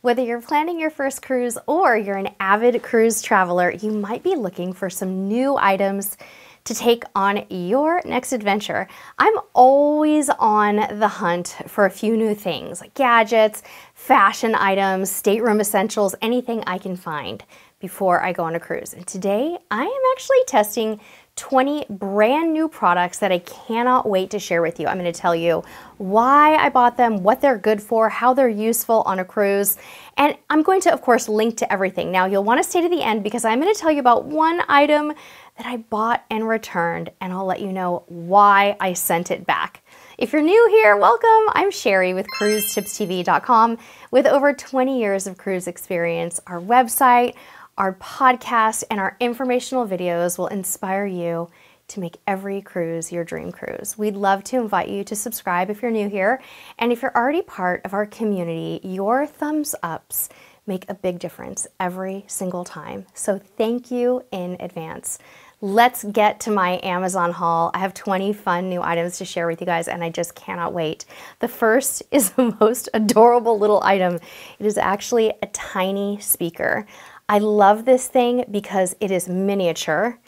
Whether you're planning your first cruise or you're an avid cruise traveler, you might be looking for some new items to take on your next adventure. I'm always on the hunt for a few new things like gadgets, fashion items, stateroom essentials, anything I can find before I go on a cruise. And today I am actually testing 20 brand new products that I cannot wait to share with you. I'm going to tell you why I bought them, what they're good for, how they're useful on a cruise, and I'm going to, of course, link to everything. Now, you'll want to stay to the end because I'm going to tell you about one item that I bought and returned, and I'll let you know why I sent it back. If you're new here, welcome. I'm Sherry with CruiseTipsTV.com with over 20 years of cruise experience. Our website, our podcast, and our informational videos will inspire you to make every cruise your dream cruise. We'd love to invite you to subscribe if you're new here. And if you're already part of our community, your thumbs ups make a big difference every single time. So thank you in advance. Let's get to my Amazon haul. I have 20 fun new items to share with you guys, and I just cannot wait. The first is the most adorable little item. It is actually a tiny speaker. I love this thing because it is miniature,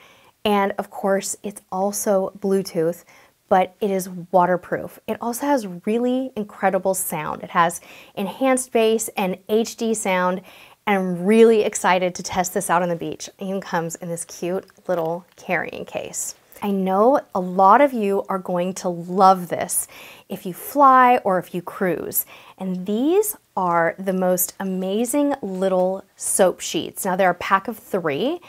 and of course it's also Bluetooth, but it is waterproof. It also has really incredible sound. It has enhanced bass and HD sound, and I'm really excited to test this out on the beach. It even comes in this cute little carrying case. I know a lot of you are going to love this if you fly or if you cruise. And these are the most amazing little soap sheets. Now they're a pack of 3,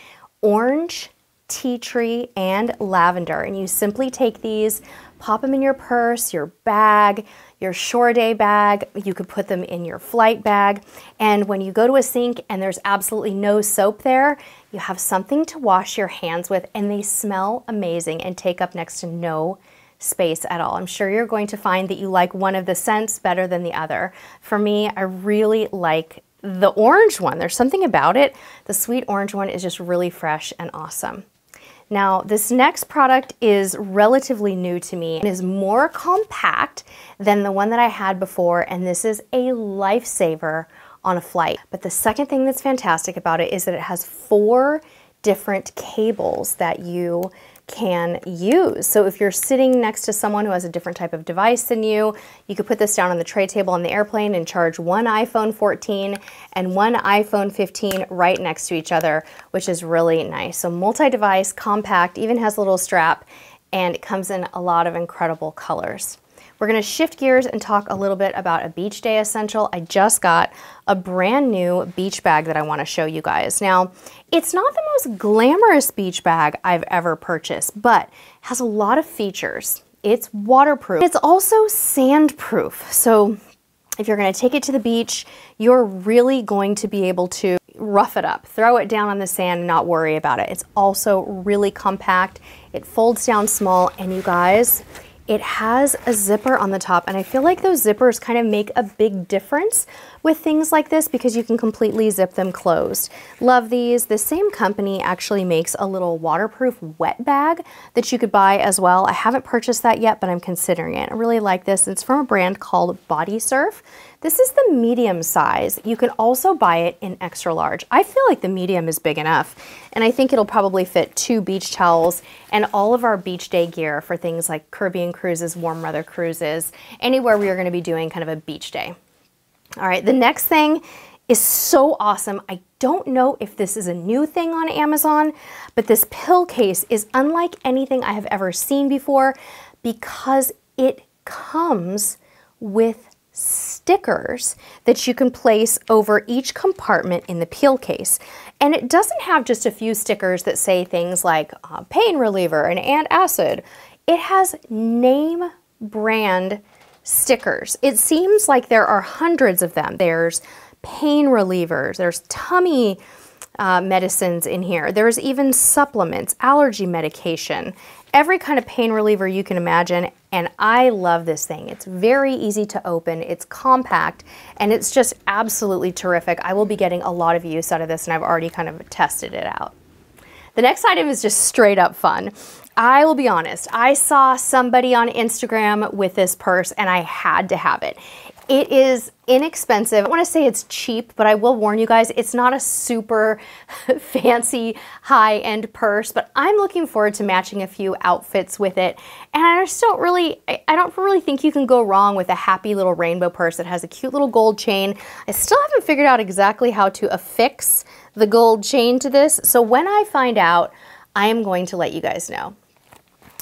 orange, tea tree, and lavender. And you simply take these, pop them in your purse, your bag, your shore day bag. You could put them in your flight bag. And when you go to a sink and there's absolutely no soap there, you have something to wash your hands with, and they smell amazing and take up next to no space at all. I'm sure you're going to find that you like one of the scents better than the other. For me, I really like the orange one. There's something about it. The sweet orange one is just really fresh and awesome. Now, this next product is relatively new to me and is more compact than the one that I had before, and this is a lifesaver on a flight. But the second thing that's fantastic about it is that it has 4 different cables that you can use. So if you're sitting next to someone who has a different type of device than you could put this down on the tray table on the airplane and charge one iPhone 14 and one iPhone 15 right next to each other, which is really nice. So multi-device, compact, even has a little strap, and it comes in a lot of incredible colors. We're going to shift gears and talk a little bit about a beach day essential. I just got a brand new beach bag that I want to show you guys. Now, it's not the most glamorous beach bag I've ever purchased, but has a lot of features. It's waterproof. It's also sandproof. So if you're going to take it to the beach, you're really going to be able to rough it up, throw it down on the sand and not worry about it. It's also really compact. It folds down small, and you guys, it has a zipper on the top, and I feel like those zippers kind of make a big difference with things like this because you can completely zip them closed. Love these. The same company actually makes a little waterproof wet bag that you could buy as well. I haven't purchased that yet, but I'm considering it. I really like this. It's from a brand called Body Surf. This is the medium size. You can also buy it in extra large. I feel like the medium is big enough, and I think it'll probably fit 2 beach towels and all of our beach day gear for things like Caribbean cruises, warm weather cruises, anywhere we are going to be doing kind of a beach day. All right, the next thing is so awesome. I don't know if this is a new thing on Amazon, but this pill case is unlike anything I have ever seen before because it comes with stickers that you can place over each compartment in the pill case. And it doesn't have just a few stickers that say things like pain reliever and antacid. It has name brand stickers. It seems like there are hundreds of them. There's pain relievers, there's tummy medicines in here. There's even supplements, allergy medication, every kind of pain reliever you can imagine, and I love this thing. It's very easy to open, it's compact, and it's just absolutely terrific. I will be getting a lot of use out of this, and I've already kind of tested it out. The next item is just straight up fun. I will be honest, I saw somebody on Instagram with this purse and I had to have it. It is inexpensive. I don't want to say it's cheap, but I will warn you guys, it's not a super fancy high-end purse, but I'm looking forward to matching a few outfits with it. And I just don't really, I don't really think you can go wrong with a happy little rainbow purse that has a cute little gold chain. I still haven't figured out exactly how to affix the gold chain to this, so when I find out, I am going to let you guys know.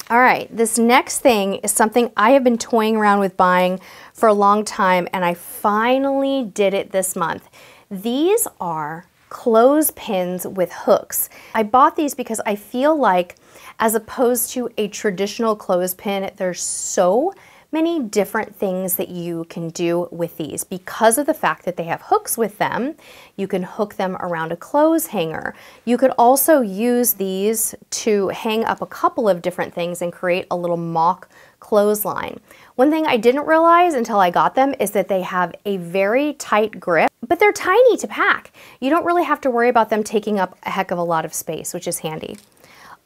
All right, this next thing is something I have been toying around with buying for a long time, and I finally did it this month. These are clothespins with hooks. I bought these because I feel like, as opposed to a traditional clothespin, there's so many different things that you can do with these. Because of the fact that they have hooks with them, you can hook them around a clothes hanger. You could also use these to hang up a couple of different things and create a little mock clothesline. One thing I didn't realize until I got them is that they have a very tight grip, but they're tiny to pack. You don't really have to worry about them taking up a heck of a lot of space, which is handy.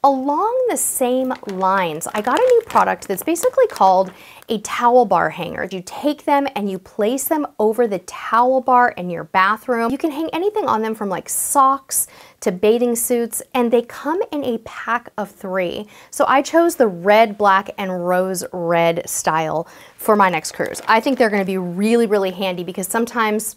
Along the same lines, I got a new product that's basically called a towel bar hanger. You take them and you place them over the towel bar in your bathroom. You can hang anything on them from like socks to bathing suits, and they come in a pack of 3. So I chose the red, black, and rose red style for my next cruise. I think they're gonna be really, really handy because sometimes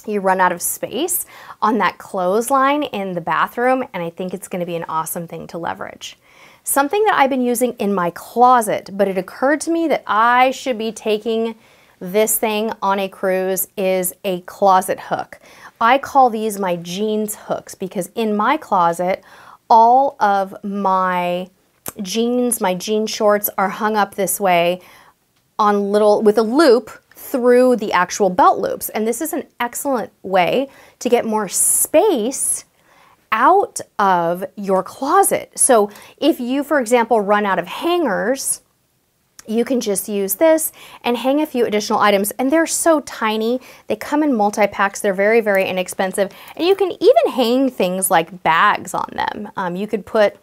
you run out of space on that clothesline in the bathroom, and I think it's going to be an awesome thing to leverage. Something that I've been using in my closet, but it occurred to me that I should be taking this thing on a cruise, is a closet hook. I call these my jeans hooks because in my closet, all of my jeans, my jean shorts are hung up this way on with a loop through the actual belt loops. And this is an excellent way to get more space out of your closet. So if you, for example, run out of hangers, you can just use this and hang a few additional items. And they're so tiny. They come in multi-packs. They're very, very inexpensive. And you can even hang things like bags on them. You could put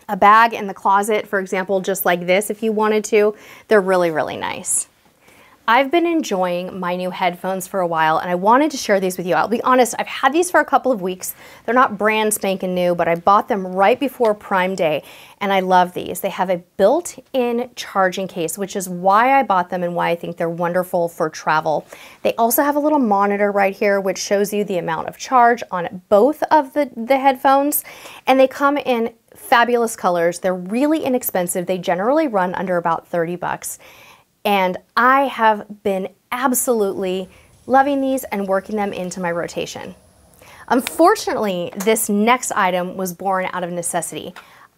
a bag in the closet, for example, just like this if you wanted to. They're really, really nice. I've been enjoying my new headphones for a while, and I wanted to share these with you. I'll be honest, I've had these for a couple of weeks. They're not brand spanking new, but I bought them right before Prime Day, and I love these. They have a built-in charging case, which is why I bought them and why I think they're wonderful for travel. They also have a little monitor right here, which shows you the amount of charge on both of the headphones, and they come in fabulous colors. They're really inexpensive. They generally run under about 30 bucks. And I have been absolutely loving these and working them into my rotation. Unfortunately, this next item was born out of necessity.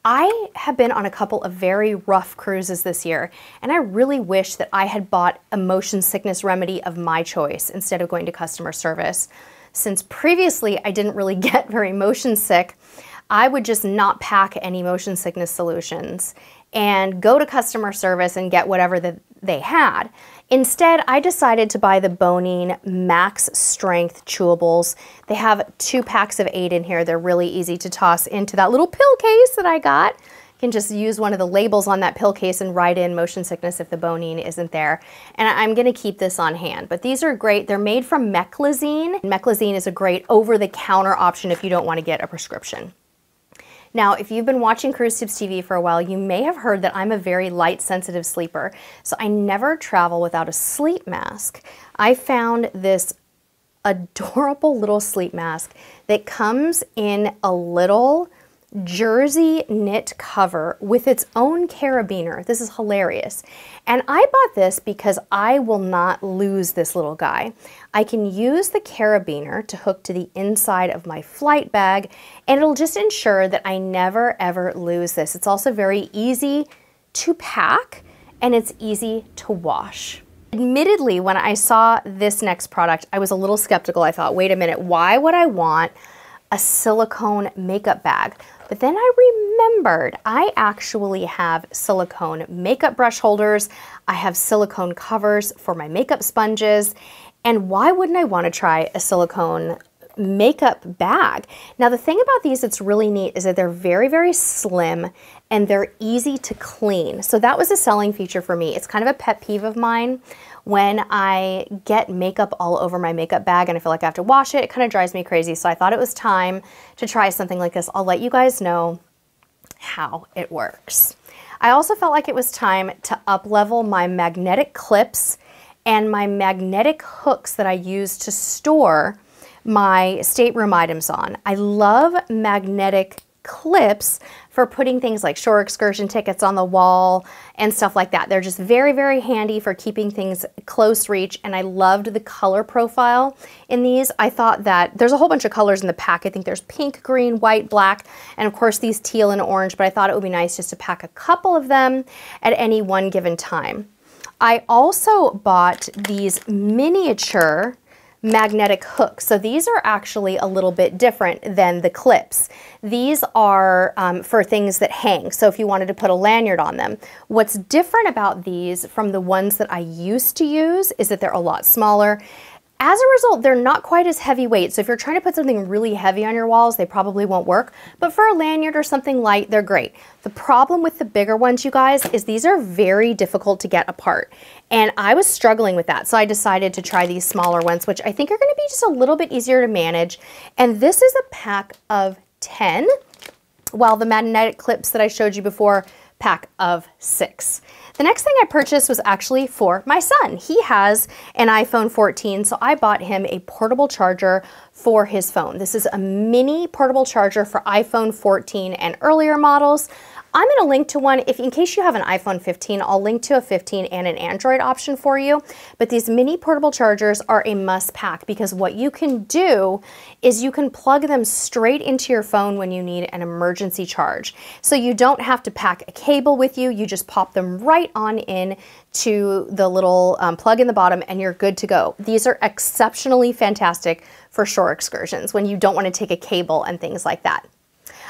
I have been on a couple of very rough cruises this year, and I really wish that I had bought a motion sickness remedy of my choice instead of going to customer service. Since previously I didn't really get very motion sick, I would just not pack any motion sickness solutions and go to customer service and get whatever that they had. Instead, I decided to buy the Bonine Max Strength Chewables. They have 2 packs of 8 in here. They're really easy to toss into that little pill case that I got. You can just use one of the labels on that pill case and write in motion sickness if the Bonine isn't there. And I'm gonna keep this on hand, but these are great. They're made from Meclizine. Meclizine is a great over-the-counter option if you don't want to get a prescription. Now, if you've been watching Cruise Tips TV for a while, you may have heard that I'm a very light sensitive sleeper, so I never travel without a sleep mask. I found this adorable little sleep mask that comes in a little jersey knit cover with its own carabiner. This is hilarious. And I bought this because I will not lose this little guy. I can use the carabiner to hook to the inside of my flight bag, and it'll just ensure that I never ever lose this. It's also very easy to pack, and it's easy to wash. Admittedly, when I saw this next product, I was a little skeptical. I thought, wait a minute, why would I want a silicone makeup bag? But then I remembered I actually have silicone makeup brush holders. I have silicone covers for my makeup sponges. And why wouldn't I want to try a silicone makeup bag? Now, the thing about these that's really neat is that they're very, very slim and they're easy to clean. So that was a selling feature for me. It's kind of a pet peeve of mine when I get makeup all over my makeup bag and I feel like I have to wash it. It kind of drives me crazy. So I thought it was time to try something like this. I'll let you guys know how it works. I also felt like it was time to up-level my magnetic clips and my magnetic hooks that I use to store my stateroom items on. I love magnetic clips for putting things like shore excursion tickets on the wall and stuff like that. They're just very, very handy for keeping things close reach, and I loved the color profile in these. I thought that there's a whole bunch of colors in the pack. I think there's pink, green, white, black, and of course these teal and orange, but I thought it would be nice just to pack a couple of them at any one given time. I also bought these miniature magnetic hooks. So these are actually a little bit different than the clips. These are for things that hang. So if you wanted to put a lanyard on them. What's different about these from the ones that I used to use is that they're a lot smaller. As a result, they're not quite as heavyweight. So if you're trying to put something really heavy on your walls, they probably won't work. But for a lanyard or something light, they're great. The problem with the bigger ones, you guys, is these are very difficult to get apart. And I was struggling with that. So I decided to try these smaller ones, which I think are going to be just a little bit easier to manage. And this is a pack of 10, while the magnetic clips that I showed you before, pack of 6. The next thing I purchased was actually for my son. He has an iPhone 14, so I bought him a portable charger for his phone. This is a mini portable charger for iPhone 14 and earlier models. I'm going to link to one, in case you have an iPhone 15, I'll link to a 15 and an Android option for you. But these mini portable chargers are a must pack because what you can do is you can plug them straight into your phone when you need an emergency charge. So you don't have to pack a cable with you, you just pop them right on in to the little plug in the bottom and you're good to go. These are exceptionally fantastic for shore excursions when you don't want to take a cable and things like that.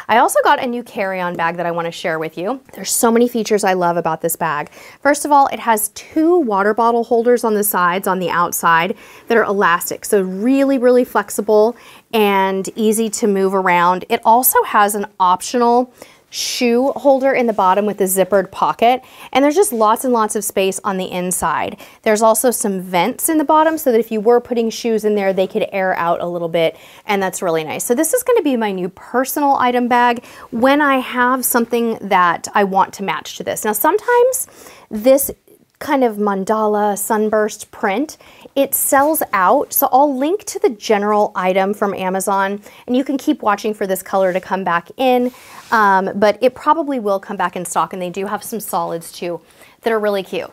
I also got a new carry-on bag that I want to share with you. There's so many features I love about this bag. First of all, it has 2 water bottle holders on the sides, on the outside, that are elastic. So really, really flexible and easy to move around. It also has an optional shoe holder in the bottom with a zippered pocket, and there's just lots and lots of space on the inside. There's also some vents in the bottom so that if you were putting shoes in there, they could air out a little bit, and that's really nice. So this is going to be my new personal item bag when I have something that I want to match to this. Now sometimes this kind of mandala sunburst print, it sells out. So I'll link to the general item from Amazon and you can keep watching for this color to come back in, but it probably will come back in stock, and they do have some solids too that are really cute.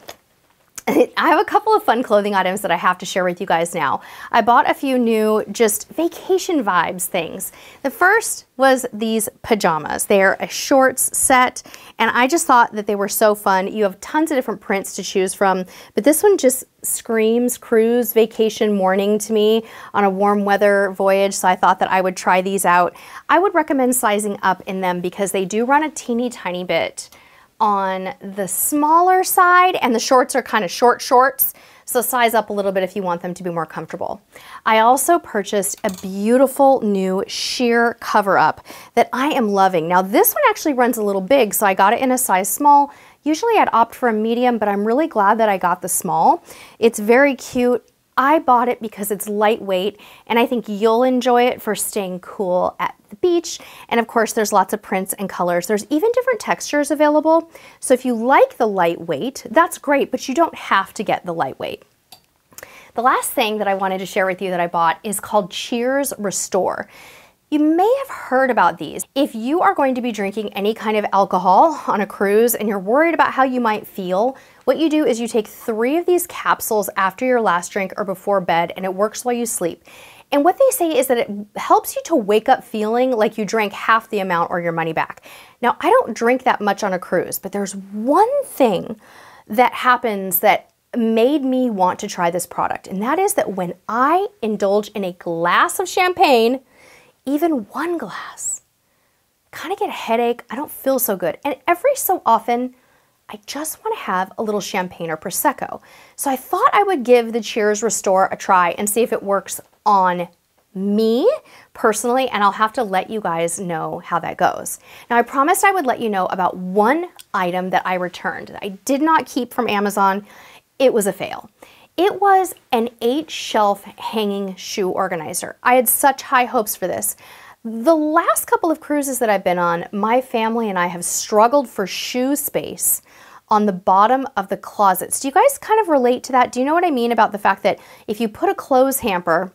I have a couple of fun clothing items that I have to share with you guys now. I bought a few new just vacation vibes things. The first was these pajamas. They're a shorts set, and I just thought that they were so fun. You have tons of different prints to choose from, but this one just screams cruise vacation morning to me on a warm weather voyage, so I thought that I would try these out. I would recommend sizing up in them because they do run a teeny tiny bit on the smaller side, and the shorts are kind of short shorts, so size up a little bit if you want them to be more comfortable. I also purchased a beautiful new sheer cover up that I am loving. Now this one actually runs a little big, so I got it in a size small. Usually I'd opt for a medium, but I'm really glad that I got the small. It's very cute. I bought it because it's lightweight, and I think you'll enjoy it for staying cool at the beach. And of course, there's lots of prints and colors. There's even different textures available. So if you like the lightweight, that's great, but you don't have to get the lightweight. The last thing that I wanted to share with you that I bought is called Cheers Restore. You may have heard about these. If you are going to be drinking any kind of alcohol on a cruise and you're worried about how you might feel, what you do is you take 3 of these capsules after your last drink or before bed, and it works while you sleep. And what they say is that it helps you to wake up feeling like you drank half the amount or your money back. Now, I don't drink that much on a cruise, but there's one thing that happens that made me want to try this product, and that is that when I indulge in a glass of champagne, even one glass, I kind of get a headache. I don't feel so good. And every so often, I just want to have a little champagne or Prosecco. So I thought I would give the Cheers Restore a try and see if it works on me personally, and I'll have to let you guys know how that goes. Now, I promised I would let you know about one item that I returned that I did not keep from Amazon. It was a fail. It was an 8-shelf hanging shoe organizer. I had such high hopes for this. The last couple of cruises that I've been on, my family and I have struggled for shoe space on the bottom of the closets. Do you guys kind of relate to that? Do you know what I mean about the fact that if you put a clothes hamper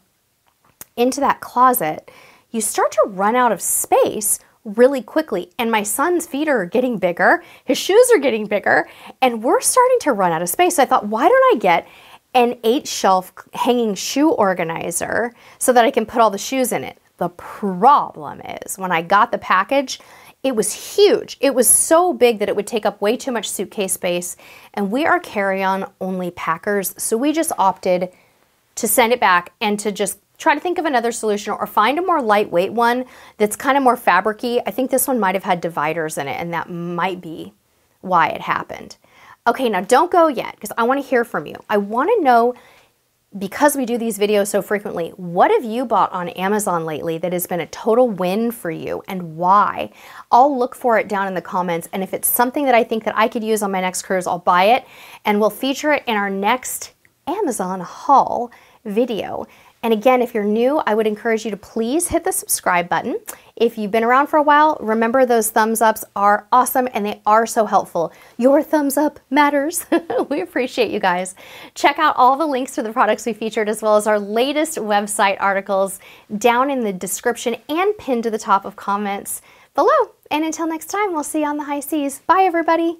into that closet, you start to run out of space really quickly? And my son's feet are getting bigger, his shoes are getting bigger, and we're starting to run out of space. So I thought, why don't I get an 8-shelf hanging shoe organizer so that I can put all the shoes in it? The problem is, when I got the package, it was huge. It was so big that it would take up way too much suitcase space, and we are carry-on only packers, so we just opted to send it back and to just try to think of another solution or find a more lightweight one that's kind of more fabric-y. I think this one might have had dividers in it, and that might be why it happened. Okay, now don't go yet, because I want to hear from you. I want to know, because we do these videos so frequently, what have you bought on Amazon lately that has been a total win for you, and why? I'll look for it down in the comments, and if it's something that I think that I could use on my next cruise, I'll buy it, and we'll feature it in our next Amazon haul video. And again, if you're new, I would encourage you to please hit the subscribe button. If you've been around for a while, remember those thumbs ups are awesome and they are so helpful. Your thumbs up matters. We appreciate you guys. Check out all the links to the products we featured, as well as our latest website articles, down in the description and pinned to the top of comments below. And until next time, we'll see you on the high seas. Bye, everybody.